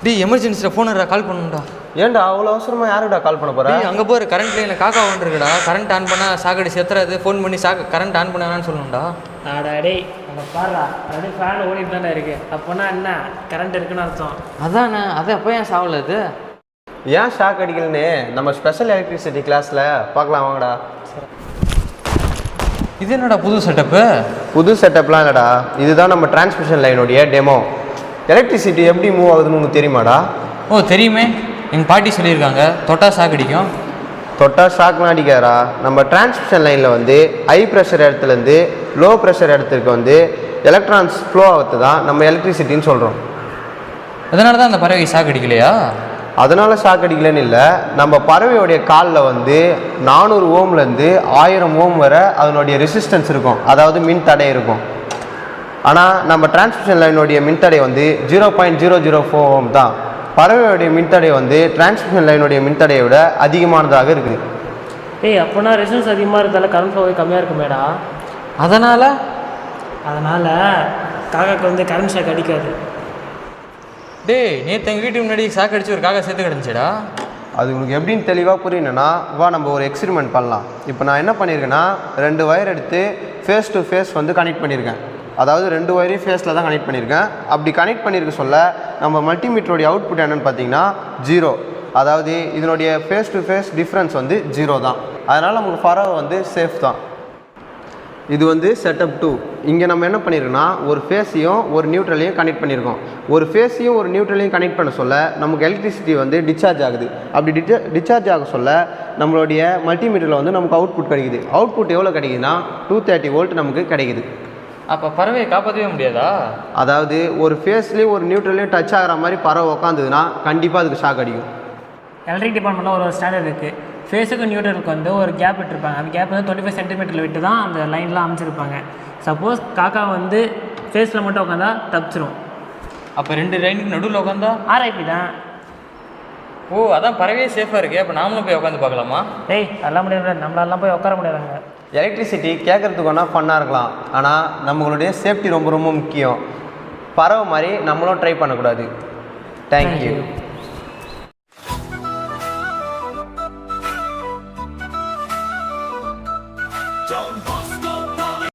டேய் எமர்ஜென்சியில் phone call பண்ணுடா. ஏன்டா அவ்வளோ அவசரமாக யாருடா கால் பண்ண போகிறா? அங்கே போகிற கரண்ட் லைனில் காக்கா வந்துருக்குடா. கரண்ட் ஆன் பண்ணால் சாக்கடி செத்துறாது. ஃபோன் பண்ணி கரண்ட் ஆன் பண்ணான்னு சொல்லணும்டா. ஆடா டேய் அங்கே பாடுறா அப்படியே ஃபேன் ஓடிட்டு தானே இருக்கு. அப்போனா என்ன கரண்ட் இருக்குன்னு அர்த்தம். அதானே அது அப்போ ஏன் சாவல அது? ஏன் ஷாக் அடிக்கலன்னு நம்ம ஸ்பெஷல் எலக்ட்ரிசிட்டி கிளாஸில் பார்க்கலாம் வாங்கடா. இது என்னடா புது செட்டப்பு? புது செட்டப்லாம் இல்லைடா, இதுதான் நம்ம டிரான்ஸ்மிஷன் லைனுடைய டெமோ. எலக்ட்ரிசிட்டி எப்படி மூவ் ஆகுதுன்னு உங்களுக்கு தெரியுமாடா? ஓ தெரியுமே, எங்கள் பாட்டி சொல்லியிருக்காங்க தொட்டா ஷாக் அடிக்கும். தொட்டா ஷாக்லாம் அடிக்காதா. நம்ம டிரான்ஸ்மிஷன் லைனில் வந்து ஹை ப்ரெஷர் இடத்துலேருந்து லோ ப்ரெஷர் இடத்துக்கு வந்து எலக்ட்ரான்ஸ் ஃப்ளோ ஆகுது தான் நம்ம எலக்ட்ரிசிட்டின்னு சொல்கிறோம். அதனால தான் அந்த பறவை ஷாக் அடிக்கலையா? அதனால் ஷாக் அடிக்கலன்னு இல்லை, நம்ம பறவையோடைய காலில் வந்து 400 ஓம்லேருந்து 1000 ஓம் வரை அதனுடைய ரெசிஸ்டன்ஸ் இருக்கும், அதாவது மின் தடை இருக்கும். ஆனால் நம்ம டிரான்ஸ்மிஷன் லைனுடைய மின்தடை வந்து 0.004 ஓம் தான். பறவையோடைய மின்தடை வந்து டிரான்ஸ்மிஷன் லைனுடைய மின்தடையை விட அதிகமானதாக இருக்குது. ஏய் அப்போனா ரெசிஸ்டன்ஸ் அதிகமாக இருந்தால கரண்ட் ஃப்ளோ கம்மியாக இருக்குமேடா. அதனால் காக்காக்கு வந்து கரண்ட் ஷாக் அடிக்காது. டேய் நேற்று எங்கள் வீட்டுக்கு முன்னாடி ஷாக் அடிச்சு ஒரு காக்கா சேர்த்து கிடந்துச்சுடா. அது உங்களுக்கு எப்படின்னு தெளிவாக புரியணுன்னா வா நம்ம ஒரு எக்ஸ்பெரிமெண்ட் பண்ணலாம். இப்போ நான் என்ன பண்ணியிருக்கேன்னா 2 வயர் எடுத்து ஃபேஸ் டு ஃபேஸ் வந்து கனெக்ட் பண்ணியிருக்கேன். அதாவது 2 வயரையும் ஃபேஸில் தான் கனெக்ட் பண்ணியிருக்கேன். அப்படி கனெக்ட் பண்ணியிருக்க சொல்ல நம்ம மல்டிமீட்டருடைய அவுட்புட் என்னென்னு பார்த்தீங்கன்னா 0. அதாவது இதனுடைய ஃபேஸ் டு ஃபேஸ் டிஃப்ரென்ஸ் வந்து 0 தான். அதனால் நமக்கு பறவை வந்து சேஃப் தான். இது வந்து செட்டப் 2. இங்கே நம்ம என்ன பண்ணியிருக்கோன்னா ஒரு ஃபேஸையும் ஒரு நியூட்ரலையும் கனெக்ட் பண்ணியிருக்கோம். ஒரு ஃபேஸையும் ஒரு நியூட்ரலையும் கனெக்ட் பண்ண சொல்ல நமக்கு எலக்ட்ரிசிட்டி வந்து டிஸ்சார்ஜ் ஆகுது. அப்படி டிஸ்சார்ஜ் ஆக சொல்ல நம்மளுடைய மல்டிமீட்டரில் வந்து நமக்கு அவுட்புட் கிடைக்குது. அவுட்புட் எவ்வளோ கிடைக்குதுன்னா 230 வோல்ட் நமக்கு கிடைக்குது. அப்போ பறவையை காப்பாற்றவே முடியாதா? அதாவது ஒரு ஃபேஸ்லேயும் ஒரு நியூட்ரலையும் டச் ஆகிற மாதிரி பறவை உக்காந்துதுன்னா கண்டிப்பாக அதுக்கு ஷாக் அடிக்கும். எலக்ட்ரிக் டிபார்ட்மெண்ட்டில் ஒரு ஸ்டாண்டர்ட் இருக்குது. ஃபேஸுக்கும் நியூட்ரலுக்கு வந்து ஒரு கேப் விட்டுருப்பாங்க. அந்த கேப் வந்து 25 சென்டிமீட்டரில் விட்டு தான் அந்த லைன்லாம் அமைச்சிருப்பாங்க. சப்போஸ் காக்கா வந்து ஃபேஸில் மட்டும் உட்காந்தா தப்பிச்சிரும். அப்போ 2 லைனுக்கு நடுவில் உட்காந்தா ஆர்ஐபி தான். ஓ அதான் பறவையே சேஃபாக இருக்குது. அப்போ நாமளும் போய் உட்காந்து பார்க்கலாமா? டேய் அதெல்லாம் முடியாது, நம்மளாலாம் போய் உட்கார முடியாதாங்க. எலக்ட்ரிசிட்டி கேட்குறதுக்கு ஒன்றா ஃபன்னாக இருக்கலாம், ஆனால் நம்மளுடைய சேஃப்டி ரொம்ப ரொம்ப முக்கியம். பறவை மாதிரி நம்மளும் ட்ரை பண்ணக்கூடாது. தேங்க்யூ.